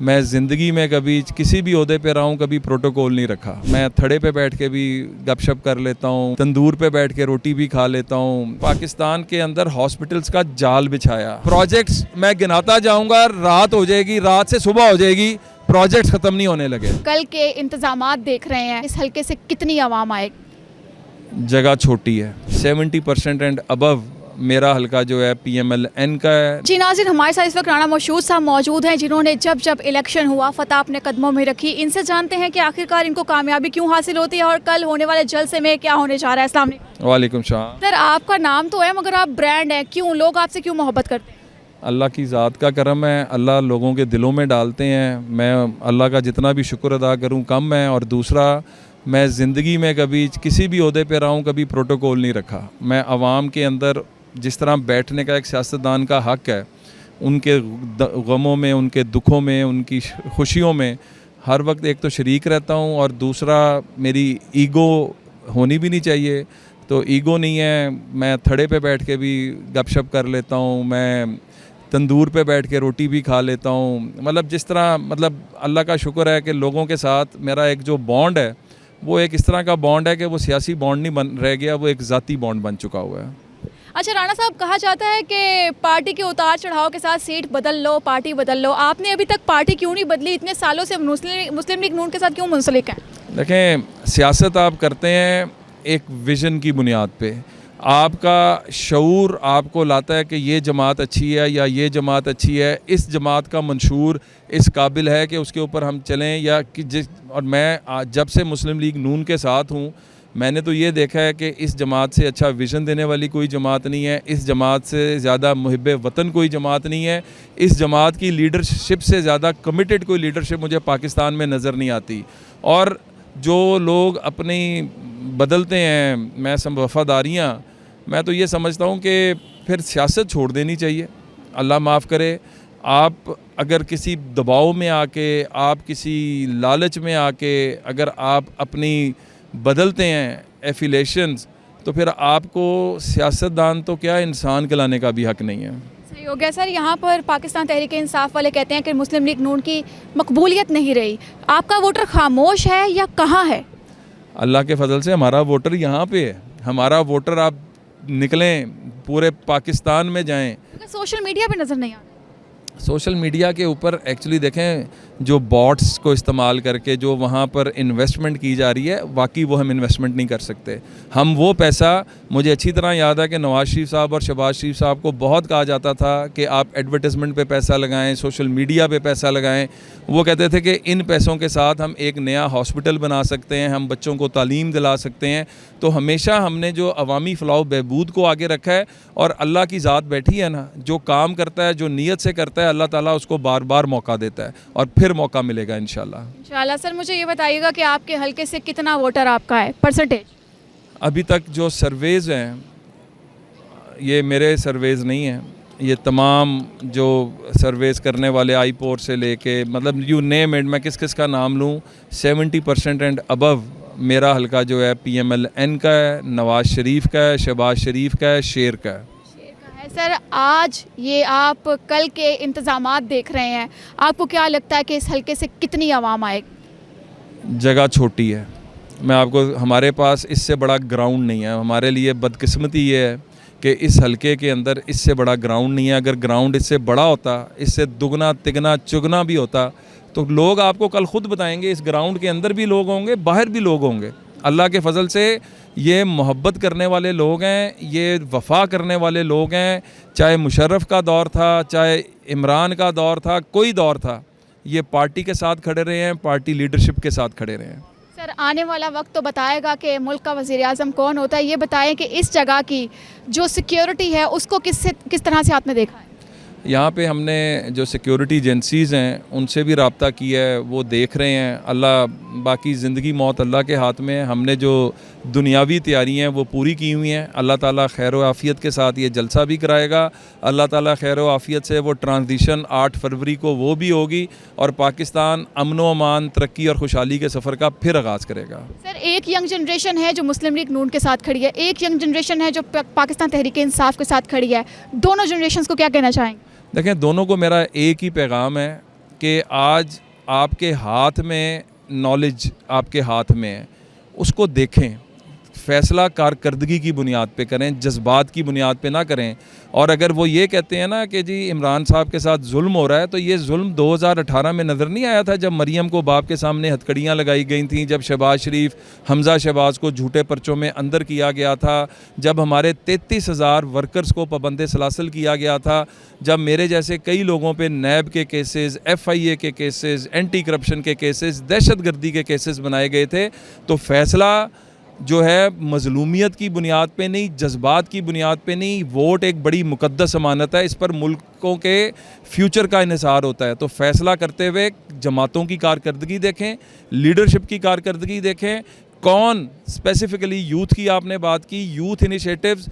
मैं ज़िंदगी में कभी किसी भी ओहदे पे रहा हूँ, कभी प्रोटोकॉल नहीं रखा। मैं थड़े पे बैठ के भी गपशप कर लेता हूँ, तंदूर पे बैठ के रोटी भी खा लेता हूँ। पाकिस्तान के अंदर हॉस्पिटल्स का जाल बिछाया। प्रोजेक्ट्स मैं गिनाता जाऊँगा, रात हो जाएगी, रात से सुबह हो जाएगी, प्रोजेक्ट्स ख़त्म नहीं होने लगे। कल के इंतजामात देख रहे हैं, इस हल्के से कितनी आवाम आएगी? जगह छोटी है, 70% एंड अबव मेरा हल्का जो है PMLN का है। जी नाज़रीन, हमारे साथ इस वक्त राना मशहूद साहब मौजूद हैं, जिन्होंने जब जब इलेक्शन हुआ फतह अपने कदमों में रखी। इनसे जानते हैं कि आखिरकार इनको कामयाबी क्यों हासिल होती है और कल होने वाले जलसे में क्या होने जा रहा है। अस्सलाम वालेकुम। वालेकुम सलाम। सर, आपका नाम तो है मगर आप ब्रांड हैं, क्यों लोग आपसे क्यों मोहब्बत करते हैं? अल्लाह की ज़ात का करम है, अल्लाह लोगों के दिलों में डालते हैं। मैं अल्लाह का जितना भी शुक्र अदा करूं कम है। और दूसरा, मैं ज़िंदगी में कभी किसी भी ओहदे पे रहा हूं, कभी प्रोटोकॉल नहीं रखा। मैं आवाम के अंदर जिस तरह बैठने का एक सियासतदान का हक़ है, उनके गमों में, उनके दुखों में, उनकी खुशियों में हर वक्त एक तो शरीक रहता हूँ, और दूसरा मेरी ईगो होनी भी नहीं चाहिए। तो ईगो नहीं है, मैं थड़े पे बैठ के भी गपशप कर लेता हूँ, मैं तंदूर पे बैठ के रोटी भी खा लेता हूँ। मतलब जिस तरह, मतलब अल्लाह का शुक्र है कि लोगों के साथ मेरा एक जो बॉन्ड है वो एक इस तरह का बॉन्ड है कि वो सियासी बॉन्ड नहीं बन रह गया, वो एक ज़ाती बॉन्ड बन चुका हुआ है। अच्छा राणा साहब, कहा जाता है कि पार्टी के उतार चढ़ाव के साथ सीट बदल लो, पार्टी बदल लो। आपने अभी तक पार्टी क्यों नहीं बदली? इतने सालों से मुस्लिम लीग नून के साथ क्यों मुंसलिक हैं? देखें, सियासत आप करते हैं एक विज़न की बुनियाद पे। आपका शऊर आपको लाता है कि ये जमात अच्छी है या ये जमात अच्छी है, इस जमात का मंशूर इस काबिल है कि उसके ऊपर हम चलें, या कि और मैं जब से मुस्लिम लीग नून के साथ हूँ, मैंने तो ये देखा है कि इस जमात से अच्छा विज़न देने वाली कोई जमात नहीं है, इस जमात से ज़्यादा मुहिब्बे वतन कोई जमात नहीं है, इस जमात की लीडरशिप से ज़्यादा कमिटेड कोई लीडरशिप मुझे पाकिस्तान में नज़र नहीं आती। और जो लोग अपनी बदलते हैं मैं वफ़ादारियाँ, मैं तो ये समझता हूँ कि फिर सियासत छोड़ देनी चाहिए। अल्लाह माफ़ करे, आप अगर किसी दबाव में आके, आप किसी लालच में आके अगर आप अपनी बदलते हैं एफिलेशंस, तो फिर आपको सियासतदान तो क्या इंसान कहलाने का भी हक़ नहीं है। सही हो गया सर। यहाँ पर पाकिस्तान तहरीक इंसाफ वाले कहते हैं कि मुस्लिम लीग नून की मकबूलियत नहीं रही। आपका वोटर खामोश है या कहाँ है? अल्लाह के फजल से हमारा वोटर यहाँ पे है। हमारा वोटर, आप निकलें पूरे पाकिस्तान में जाएं, सोशल मीडिया पे नज़र नहीं आ रहा। सोशल मीडिया के ऊपर एक्चुअली देखें, जो बॉट्स को इस्तेमाल करके जो वहाँ पर इन्वेस्टमेंट की जा रही है, वाकई वो हम इन्वेस्टमेंट नहीं कर सकते। हम वो पैसा, मुझे अच्छी तरह याद है कि नवाज़ शरीफ साहब और शहबाज शरीफ साहब को बहुत कहा जाता था कि आप एडवर्टाइजमेंट पे पैसा लगाएं, सोशल मीडिया पे पैसा लगाएं। वो कहते थे कि इन पैसों के साथ हम एक नया हॉस्पिटल बना सकते हैं, हम बच्चों को तालीम दिला सकते हैं। तो हमेशा हमने जो अवामी फलाह बहबूद को आगे रखा है, और अल्लाह की ज़ात बैठी है ना, जो काम करता है, जो नीयत से करता है, अल्लाह ताला उसको बार बार मौका देता है, और फिर मौका मिलेगा इंशाल्लाह। इंशाल्लाह। सर, मुझे ये बताइएगा कि आपके हल्के से कितना वोटर आपका है, परसेंटेज? अभी तक जो सर्वेज़ हैं, ये मेरे सर्वेज़ नहीं हैं, ये तमाम जो सर्वेज़ करने वाले आई-पोर से लेके, मतलब यू नेम इट, मैं किस किस का नाम लूँ, 70% एंड अबव मेरा हल्का जो है PMLN का है, नवाज़ शरीफ का है, शहबाज शरीफ का है, शेर का है। सर, आज ये आप कल के इंतजामात देख रहे हैं, आपको क्या लगता है कि इस हल्के से कितनी आवाम आएगी? जगह छोटी है। मैं आपको, हमारे पास इससे बड़ा ग्राउंड नहीं है। हमारे लिए बदकिस्मती ये है कि इस हल्के के अंदर इससे बड़ा ग्राउंड नहीं है। अगर ग्राउंड इससे बड़ा होता, इससे दुगना तिगना चुगना भी होता, तो लोग आपको कल ख़ुद बताएंगे, इस ग्राउंड के अंदर भी लोग होंगे, बाहर भी लोग होंगे। अल्लाह के फजल से ये मोहब्बत करने वाले लोग हैं, ये वफ़ा करने वाले लोग हैं। चाहे मुशर्रफ का दौर था, चाहे इमरान का दौर था, कोई दौर था, ये पार्टी के साथ खड़े रहे हैं, पार्टी लीडरशिप के साथ खड़े रहे हैं। सर, आने वाला वक्त तो बताएगा कि मुल्क का वज़ीर आज़म कौन होता है। ये बताएं कि इस जगह की जो सिक्योरिटी है उसको किस तरह से आपने देखा है? यहाँ पे हमने जो सिक्योरिटी एजेंसीज़ हैं उनसे भी रब्ता किया है, वो देख रहे हैं। अल्लाह, बाकी ज़िंदगी मौत अल्लाह के हाथ में है। हमने जो दुनियावी तैयारियाँ हैं वो पूरी की हुई हैं। अल्लाह ताला खैर व आफ़ियत के साथ ये जलसा भी कराएगा। अल्लाह ताला खैर व आफ़ियत से वो ट्रांजिशन 8 फरवरी को वो भी होगी, और पाकिस्तान अमन व अमान, तरक्की और खुशहाली के सफ़र का फिर आगाज़ करेगा। सर, एक यंग जनरेशन है जो मुस्लिम लीग नून के साथ खड़ी है, एक यंग जनरेशन है जो पाकिस्तान तहरीक इंसाफ के साथ खड़ी है। दोनों जनरेशन को क्या कहना चाहेंगे? देखें, दोनों को मेरा एक ही पैगाम है कि आज आपके हाथ में नॉलेज आपके हाथ में है, उसको देखें, फ़ैसला कारकर्दगी की बुनियाद पे करें, जज्बात की बुनियाद पे ना करें। और अगर वो ये कहते हैं ना कि जी इमरान साहब के साथ जुल्म हो रहा है, तो ये जुल्म 2018 में नज़र नहीं आया था जब मरीम को बाप के सामने हथकड़ियाँ लगाई गई थी, जब शहबाज शरीफ हमज़ा शहबाज को झूठे पर्चों में अंदर किया गया था, जब हमारे 33,000 वर्कर्स को पाबंद सलासल किया गया था, जब मेरे जैसे कई लोगों पे नैब के केसेस, FIA के केसेस, एंटी करप्शन के केसेस, दहशतगर्दी के केसेस बनाए गए थे। तो फ़ैसला जो है मज़लूमियत की बुनियाद पे नहीं, जज्बात की बुनियाद पे नहीं, वोट एक बड़ी मुक़द्दस अमानत है, इस पर मुल्कों के फ्यूचर का इन्हिसार होता है। तो फ़ैसला करते हुए जमातों की कारकर्दगी देखें, लीडरशिप की कारकर्दगी देखें, कौन स्पेसिफ़िकली यूथ की आपने बात की, यूथ इनिशिएटिव्स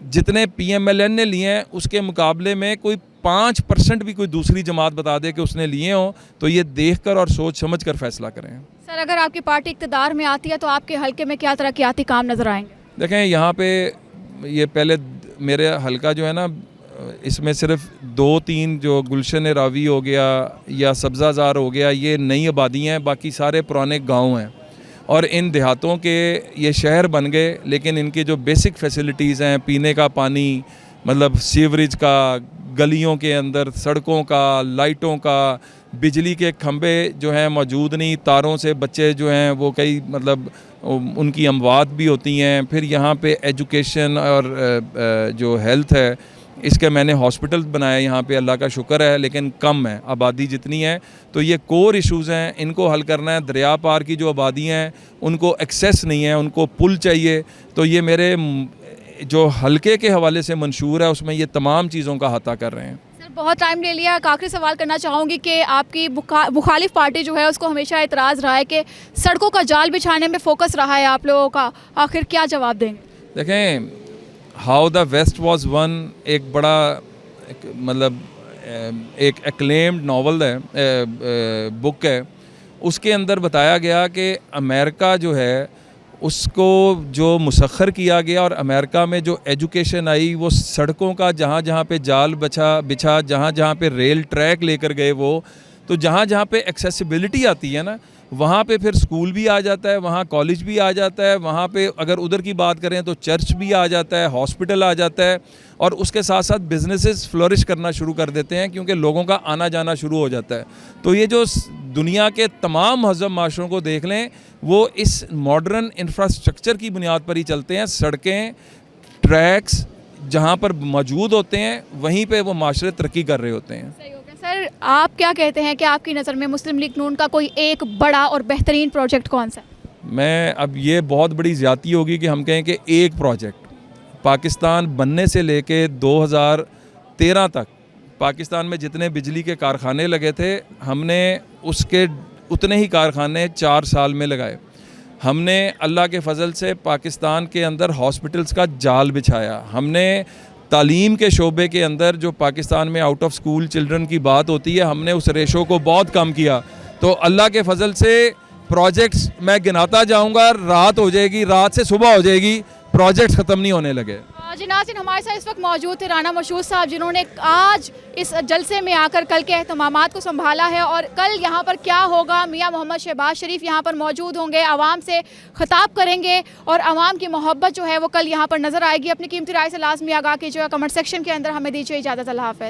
जितने PMLN ने लिए हैं उसके मुकाबले में कोई 5% भी कोई दूसरी जमात बता दे कि उसने लिए हों, तो ये देखकर और सोच समझ कर फ़ैसला करें। सर, अगर आपकी पार्टी इक़्तिदार में आती है तो आपके हलके में क्या तरक्याती काम नज़र आएंगे? देखें, यहाँ पे ये पहले मेरे हलका जो है ना, इसमें सिर्फ 2-3 जो गुलशन रावी हो गया या सब्ज़ाज़ार हो गया, ये नई आबादियाँ हैं, बाकी सारे पुराने गाँव हैं। और इन देहातों के ये शहर बन गए, लेकिन इनकी जो बेसिक फैसिलिटीज़ हैं, पीने का पानी, मतलब सीवरेज का, गलियों के अंदर सड़कों का, लाइटों का, बिजली के खंभे जो हैं मौजूद नहीं, तारों से बच्चे जो हैं वो कई मतलब उनकी अमवात भी होती हैं। फिर यहाँ पे एजुकेशन और जो हेल्थ है, इसके मैंने हॉस्पिटल बनाए यहाँ पे, अल्लाह का शुक्र है, लेकिन कम है, आबादी जितनी है। तो ये कोर इश्यूज़ हैं, इनको हल करना है। दरिया पार की जो आबादियाँ हैं उनको एक्सेस नहीं है, उनको पुल चाहिए। तो ये मेरे जो हलके के हवाले से मंशूर है उसमें ये तमाम चीज़ों का अहाता कर रहे हैं। सर, बहुत टाइम ले लिया, एक आखिरी सवाल करना चाहूँगी कि आपकी मुखालिफ पार्टी जो है उसको हमेशा एतराज़ रहा है कि सड़कों का जाल बिछाने में फ़ोकस रहा है आप लोगों का, आखिर क्या जवाब देंगे? देखें, how the west was won एक बड़ा मतलब एक एक्लेम्ड नावल है, बुक है। उसके अंदर बताया गया कि अमेरिका जो है उसको जो मुसख्खर किया गया और अमेरिका में जो एजुकेशन आई, वो सड़कों का जहाँ जहाँ पे जाल बिछा, जहाँ जहाँ पे रेल ट्रैक लेकर गए, वो तो जहाँ जहाँ पे एक्सेसिबिलिटी आती है ना, वहाँ पे फिर स्कूल भी आ जाता है, वहाँ कॉलेज भी आ जाता है, वहाँ पे अगर उधर की बात करें तो चर्च भी आ जाता है, हॉस्पिटल आ जाता है, और उसके साथ साथ बिजनेसेस फ्लोरिश करना शुरू कर देते हैं क्योंकि लोगों का आना जाना शुरू हो जाता है। तो ये जो दुनिया के तमाम महज़ब माशरों को देख लें, वो इस मॉडर्न इंफ्रास्ट्रक्चर की बुनियाद पर ही चलते हैं। सड़कें, ट्रैक्स जहाँ पर मौजूद होते हैं वहीं पे वो माशरे तरक्की कर रहे होते हैं। सही हो गया। सर, आप क्या कहते हैं कि आपकी नज़र में मुस्लिम लीग नून का कोई एक बड़ा और बेहतरीन प्रोजेक्ट कौन सा है? मैं अब ये बहुत बड़ी ज़्यादती होगी कि हम कहें कि एक प्रोजेक्ट। पाकिस्तान बनने से लेके 2013 तक पाकिस्तान में जितने बिजली के कारखाने लगे थे, हमने उसके उतने ही कारखाने 4 साल में लगाए। हमने अल्लाह के फ़ज़ल से पाकिस्तान के अंदर हॉस्पिटल्स का जाल बिछाया। हमने तालीम के शोबे के अंदर जो पाकिस्तान में आउट ऑफ स्कूल चिल्ड्रन की बात होती है, हमने उस रेशो को बहुत कम किया। तो अल्लाह के फ़ज़ल से प्रोजेक्ट्स मैं गिनाता जाऊँगा, रात हो जाएगी, रात से सुबह हो जाएगी, प्रोजेक्ट्स ख़त्म नहीं होने लगे। जी नाज़रीन, हमारे साथ इस वक्त मौजूद थे राना मशहूद साहब, जिन्होंने आज इस जलसे में आकर कल के अहतमामात को संभाला है। और कल यहाँ पर क्या होगा, मियाँ मोहम्मद शहबाज शरीफ यहाँ पर मौजूद होंगे, आवाम से खिताब करेंगे और आवाम की मोहब्बत जो है वो कल यहाँ पर नज़र आएगी। अपनी कीमती राय से लाजमी आगाह कीजिएगा कमेंट सेक्शन के अंदर। हमें दीजिए इजाज़त, अल्लाह हाफ़िज़।